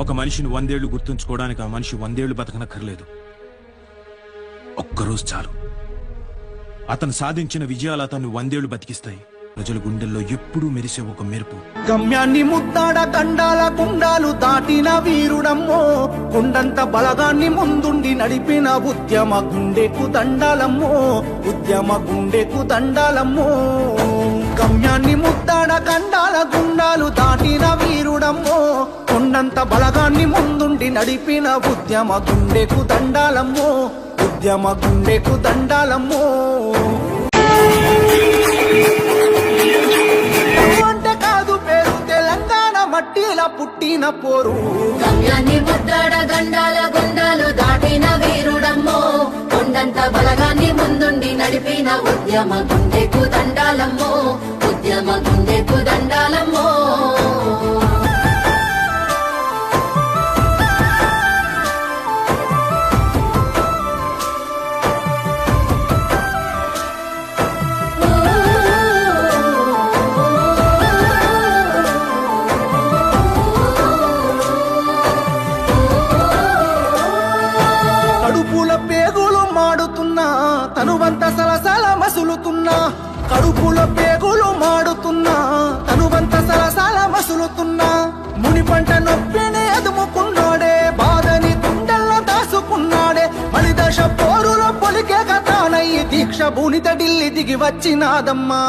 ఒక మనిషిని 100 ఏళ్లు గుర్తుంచుకోవడానికి ఆ మనిషి 100 ఏళ్లు బతకనక్కర్లేదు. ఒక్కరోజు చాలు. అతను సాధించిన విజయాలు అతన్ని 100 ఏళ్లు బతికిస్తాయి. ప్రజల గుండెల్లో ఎప్పుడూ మెరిసే ఒక మెరుపు. గమ్యాన్ని ముద్దాడ కండాల గుండాలు దాటిన వీరుడమ్మో, గుండంత బలగాన్ని ముందుండి నడిపిన ఉద్యమ గుండెకు దండాలమ్మో, ఉద్యమ గుండెకు దండాలమ్మో. గమ్యాన్ని ముద్దాడ కండాల గుండాలు దాటిన వీరుడమ్మో, గుండంత బలగాన్ని ముందుండి నడిపిన ఉద్యమ గుండెకు దండాలమ్మో, ఉద్యమ గుండెకు దండాలమ్మో. అంటే కాదు పేరు తెలంగాణ మట్టిలా పుట్టిన పోరు. గమ్యాన్ని ముద్దాడ గండాల గుండాలు దాటిన వీరుడమ్మో, కొండంత బలగాన్ని ముందుండి నడిపిన ఉద్యమ గుండెకు దండాలమ్మో, ఉద్యమ గుండెకు దండాలమ్మో. కడుపుల పేగులు మాడుతున్నా, తనువంత సలసల మసులుతున్నా. కడుపుల పేగులు మాడుతున్నా, తనువంత సలసల మసులుతున్నా. ముని పంట నొప్పిని ఎదుముకున్నాడే, బాధని గుండెల్లో దాసుకున్నాడే. మలిదశ పోరులో పొలికే కథానయ్యి దీక్ష భూనిత ఢిల్లీ దిగి వచ్చినాదమ్మా.